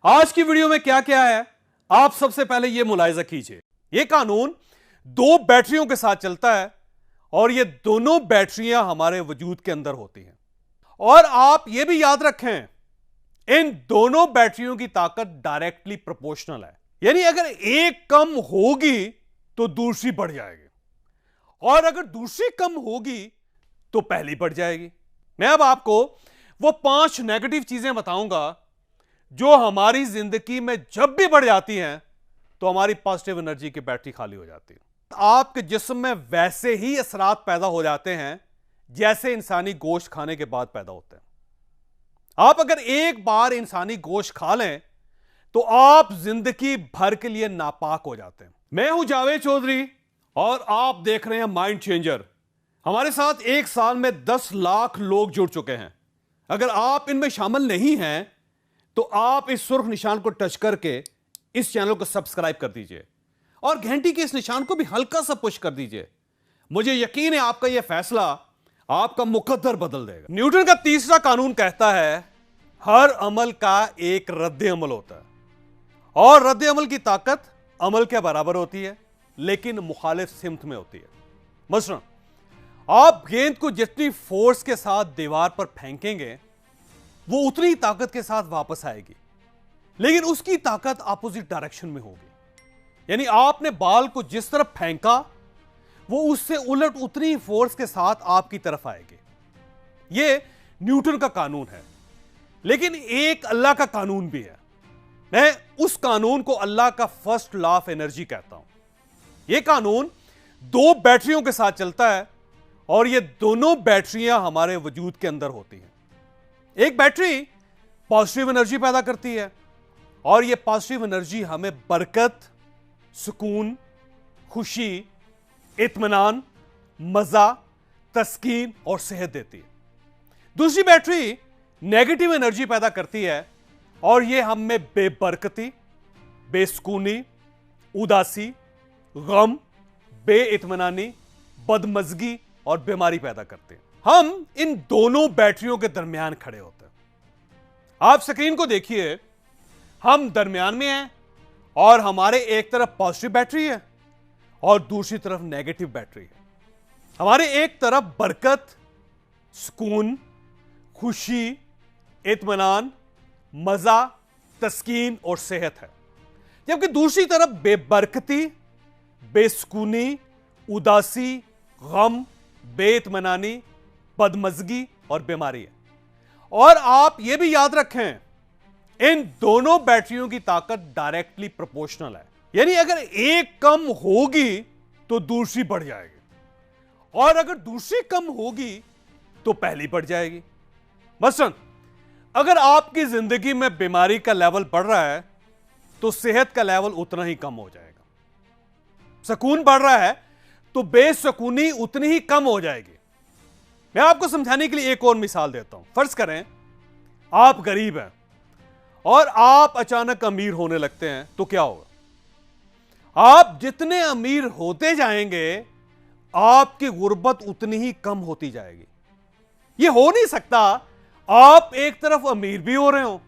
आज की वीडियो में क्या क्या है, आप सबसे पहले यह मुलाहिजा कीजिए। यह कानून दो बैटरियों के साथ चलता है और ये दोनों बैटरियां हमारे वजूद के अंदर होती हैं। और आप यह भी याद रखें, इन दोनों बैटरियों की ताकत डायरेक्टली प्रोपोर्शनल है, यानी अगर एक कम होगी तो दूसरी बढ़ जाएगी और अगर दूसरी कम होगी तो पहली बढ़ जाएगी। मैं अब आपको वो 5 नेगेटिव चीजें बताऊंगा जो हमारी जिंदगी में जब भी बढ़ जाती हैं तो हमारी पॉजिटिव एनर्जी की बैटरी खाली हो जाती है। आपके जिस्म में वैसे ही असरात पैदा हो जाते हैं जैसे इंसानी गोश्त खाने के बाद पैदा होते हैं। आप अगर एक बार इंसानी गोश्त खा लें तो आप जिंदगी भर के लिए नापाक हो जाते हैं। मैं हूं जावेद चौधरी और आप देख रहे हैं माइंड चेंजर। हमारे साथ एक साल में 10 लाख लोग जुड़ चुके हैं। अगर आप इनमें शामिल नहीं हैं तो आप इस सुर्ख निशान को टच करके इस चैनल को सब्सक्राइब कर दीजिए और घंटी के इस निशान को भी हल्का सा पुश कर दीजिए। मुझे यकीन है आपका यह फैसला आपका मुकद्दर बदल देगा। न्यूटन का तीसरा कानून कहता है हर अमल का एक रद्द अमल होता है और रद्द अमल की ताकत अमल के बराबर होती है लेकिन मुखालिफ सिमत में होती है। मसलन आप गेंद को जितनी फोर्स के साथ दीवार पर फेंकेंगे वो उतनी ताकत के साथ वापस आएगी, लेकिन उसकी ताकत अपोजिट डायरेक्शन में होगी। यानी आपने बॉल को जिस तरफ फेंका वो उससे उलट उतनी फोर्स के साथ आपकी तरफ आएगी। यह न्यूटन का कानून है, लेकिन एक अल्लाह का कानून भी है। मैं उस कानून को अल्लाह का फर्स्ट लॉ ऑफ एनर्जी कहता हूं। यह कानून दो बैटरियों के साथ चलता है और ये दोनों बैटरियां हमारे वजूद के अंदर होती हैं। एक बैटरी पॉजिटिव एनर्जी पैदा करती है और यह पॉजिटिव एनर्जी हमें बरकत, सुकून, खुशी, इत्मीनान, मजा, तस्कीन और सेहत देती है। दूसरी बैटरी नेगेटिव एनर्जी पैदा करती है और यह हम में बेबरकती, बेसुकूनी, उदासी, गम, बेइत्मीनानी, बदमजगी और बीमारी पैदा करते हैं। हम इन दोनों बैटरियों के दरमियान खड़े होते हैं। आप स्क्रीन को देखिए, हम दरमियान में हैं और हमारे एक तरफ पॉजिटिव बैटरी है और दूसरी तरफ नेगेटिव बैटरी है। हमारे एक तरफ बरकत, सुकून, खुशी, इत्मीनान, मजा, तस्कीन और सेहत है, जबकि दूसरी तरफ बेबरकती, बेसुकूनी, उदासी, गम, बेइत्मीनानी, बदमजगी और बीमारी है। और आप यह भी याद रखें, इन दोनों बैटरियों की ताकत डायरेक्टली प्रोपोर्शनल है, यानी अगर एक कम होगी तो दूसरी बढ़ जाएगी और अगर दूसरी कम होगी तो पहली बढ़ जाएगी। मसलन अगर आपकी जिंदगी में बीमारी का लेवल बढ़ रहा है तो सेहत का लेवल उतना ही कम हो जाएगा। सुकून बढ़ रहा है तो बेसुकूनी उतनी ही कम हो जाएगी। मैं आपको समझाने के लिए एक और मिसाल देता हूं। फर्ज करें आप गरीब हैं और आप अचानक अमीर होने लगते हैं तो क्या होगा? आप जितने अमीर होते जाएंगे आपकी गुर्बत उतनी ही कम होती जाएगी। यह हो नहीं सकता आप एक तरफ अमीर भी हो रहे हो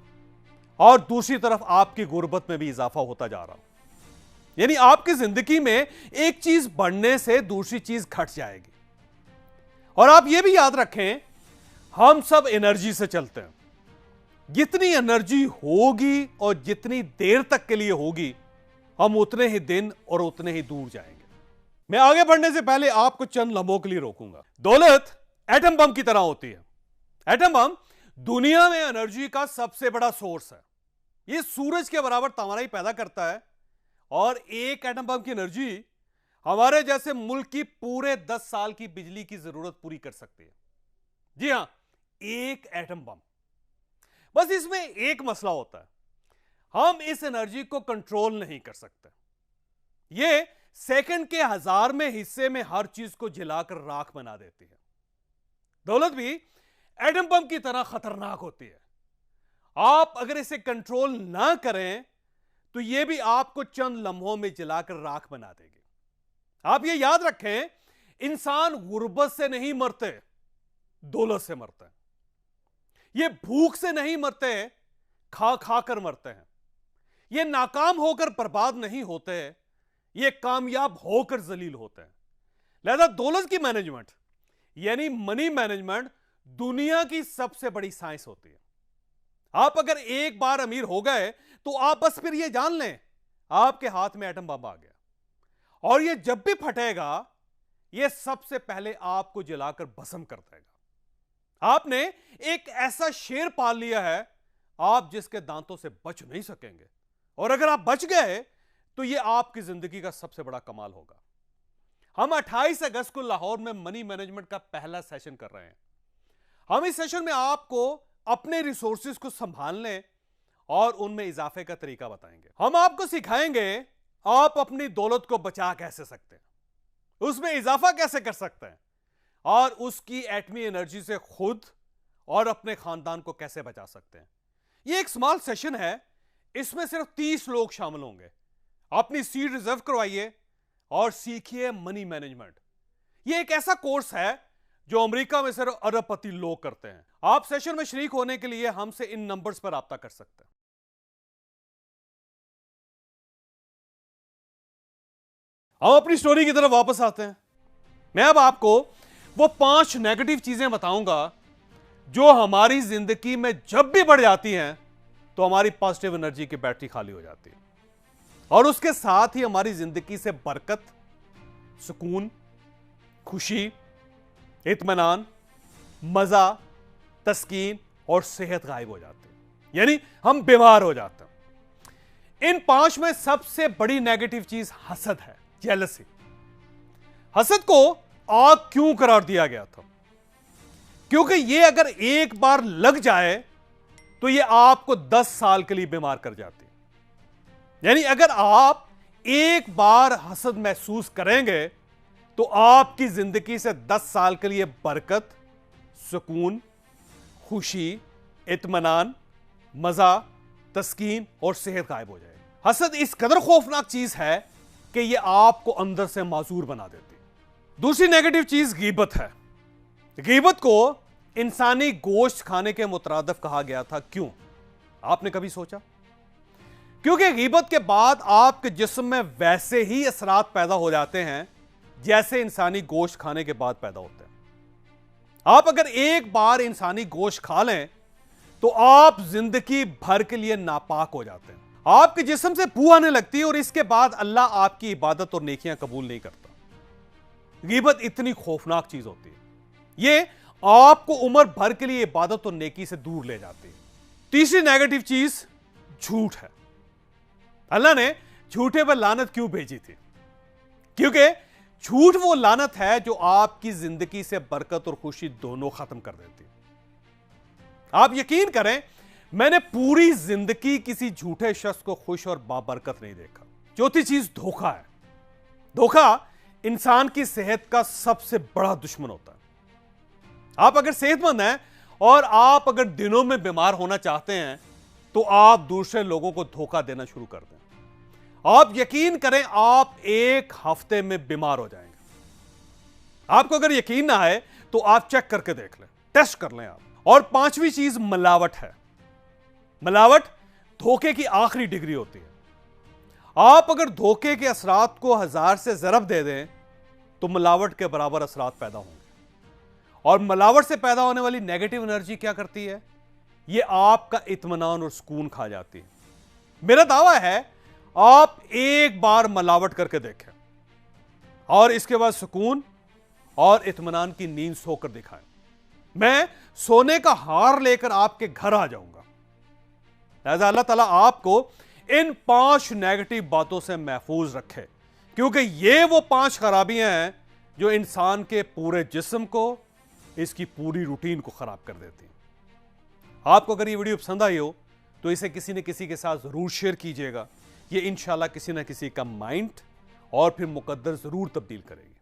और दूसरी तरफ आपकी गुर्बत में भी इजाफा होता जा रहा हो। यानी आपकी जिंदगी में एक चीज बढ़ने से दूसरी चीज घट जाएगी। और आप यह भी याद रखें, हम सब एनर्जी से चलते हैं। जितनी एनर्जी होगी और जितनी देर तक के लिए होगी हम उतने ही दिन और उतने ही दूर जाएंगे। मैं आगे बढ़ने से पहले आपको चंद लम्हों के लिए रोकूंगा। दौलत एटम बम की तरह होती है। एटम बम दुनिया में एनर्जी का सबसे बड़ा सोर्स है। यह सूरज के बराबर तवानाई पैदा करता है और एक एटम बम की एनर्जी हमारे जैसे मुल्क की पूरे 10 साल की बिजली की जरूरत पूरी कर सकती है। जी हां, एक एटम बम। बस इसमें एक मसला होता है, हम इस एनर्जी को कंट्रोल नहीं कर सकते। यह सेकंड के 1000वें हिस्से में हर चीज को जलाकर राख बना देती है। दौलत भी एटम बम की तरह खतरनाक होती है। आप अगर इसे कंट्रोल ना करें तो यह भी आपको चंद लम्हों में जलाकर राख बना देगी। आप यह याद रखें, इंसान गुर्बत से नहीं मरते, दौलत से मरते हैं। ये भूख से नहीं मरते, खा खा कर मरते हैं। ये नाकाम होकर बर्बाद नहीं होते, ये कामयाब होकर जलील होते हैं। लिहाजा दौलत की मैनेजमेंट यानी मनी मैनेजमेंट दुनिया की सबसे बड़ी साइंस होती है। आप अगर एक बार अमीर हो गए तो आप बस फिर ये जान लें आपके हाथ में एटम बम आ गया, और ये जब भी फटेगा ये सबसे पहले आपको जलाकर भस्म कर देगा। आपने एक ऐसा शेर पाल लिया है आप जिसके दांतों से बच नहीं सकेंगे, और अगर आप बच गए तो ये आपकी जिंदगी का सबसे बड़ा कमाल होगा। हम 28 अगस्त को लाहौर में मनी मैनेजमेंट का पहला सेशन कर रहे हैं। हम इस सेशन में आपको अपने रिसोर्सेज को संभालने और उनमें इजाफे का तरीका बताएंगे। हम आपको सिखाएंगे आप अपनी दौलत को बचा कैसे सकते हैं, उसमें इजाफा कैसे कर सकते हैं, और उसकी एटमी एनर्जी से खुद और अपने खानदान को कैसे बचा सकते हैं। यह एक स्मॉल सेशन है, इसमें सिर्फ 30 लोग शामिल होंगे। अपनी सीट रिजर्व करवाइए और सीखिए मनी मैनेजमेंट। यह एक ऐसा कोर्स है जो अमेरिका में सिर्फ अरबपति लोग करते हैं। आप सेशन में शरीक होने के लिए हमसे इन नंबर्स पर राब्ता कर सकते हैं। हम अपनी स्टोरी की तरफ वापस आते हैं। मैं अब आपको वो 5 नेगेटिव चीजें बताऊंगा जो हमारी जिंदगी में जब भी बढ़ जाती हैं तो हमारी पॉजिटिव एनर्जी की बैटरी खाली हो जाती है, और उसके साथ ही हमारी जिंदगी से बरकत, सुकून, खुशी, इत्मीनान, मजा, तस्कीन और सेहत गायब हो जाती है, यानी हम बीमार हो जाते हैं। इन 5 में सबसे बड़ी नेगेटिव चीज हसद है, जेलसी। हसद को आग क्यों करार दिया गया था? क्योंकि यह अगर एक बार लग जाए तो यह आपको 10 साल के लिए बीमार कर जाती है। यानी अगर आप एक बार हसद महसूस करेंगे तो आपकी जिंदगी से 10 साल के लिए बरकत, सुकून, खुशी, इत्मीनान, मजा, तस्कीन और सेहत गायब हो जाएगी। हसद इस कदर खौफनाक चीज है कि यह आपको अंदर से माजूर बना देती है। दूसरी नेगेटिव चीज गीबत है। गीबत को इंसानी गोश्त खाने के मुतरादिफ कहा गया था। क्यों? आपने कभी सोचा? क्योंकि गीबत के बाद आपके जिस्म में वैसे ही असरात पैदा हो जाते हैं जैसे इंसानी गोश्त खाने के बाद पैदा होते हैं। आप अगर एक बार इंसानी गोश्त खा लें तो आप जिंदगी भर के लिए नापाक हो जाते हैं। आपके जिस्म से बू आने लगती है और इसके बाद अल्लाह आपकी इबादत और नेकियां कबूल नहीं करता। गीबत इतनी खौफनाक चीज होती है, यह आपको उम्र भर के लिए इबादत और नेकी से दूर ले जाती है। तीसरी नेगेटिव चीज झूठ है। अल्लाह ने झूठे पर लानत क्यों भेजी थी? क्योंकि झूठ वो लानत है जो आपकी जिंदगी से बरकत और खुशी दोनों खत्म कर देती है। आप यकीन करें, मैंने पूरी जिंदगी किसी झूठे शख्स को खुश और बाबरकत नहीं देखा। चौथी चीज धोखा है। धोखा इंसान की सेहत का सबसे बड़ा दुश्मन होता है। आप अगर सेहतमंद हैं और आप अगर दिनों में बीमार होना चाहते हैं तो आप दूसरे लोगों को धोखा देना शुरू कर दें। आप यकीन करें, आप एक हफ्ते में बीमार हो जाएंगे। आपको अगर यकीन ना आए तो आप चेक करके देख लें, टेस्ट कर लें आप। और 5वीं चीज मिलावट है। मिलावट धोखे की आखिरी डिग्री होती है। आप अगर धोखे के असरात को 1000 से ज़रब दे दें तो मिलावट के बराबर असरात पैदा होंगे। और मिलावट से पैदा होने वाली नेगेटिव एनर्जी क्या करती है? यह आपका इत्मीनान और सुकून खा जाती है। मेरा दावा है आप एक बार मिलावट करके देखें और इसके बाद सुकून और इत्मीनान की नींद सोकर दिखाएं। मैं सोने का हार लेकर आपके घर आ जाऊंगा। लिहाजा अल्लाह ताला आपको इन 5 नेगेटिव बातों से महफूज रखे, क्योंकि ये वो 5 खराबियां हैं जो इंसान के पूरे जिस्म को, इसकी पूरी रूटीन को खराब कर देती हैं। आपको अगर ये वीडियो पसंद आई हो तो इसे किसी न किसी के साथ जरूर शेयर कीजिएगा। ये इंशाल्लाह किसी न किसी का माइंड और फिर मुकद्दर जरूर तब्दील करेगी।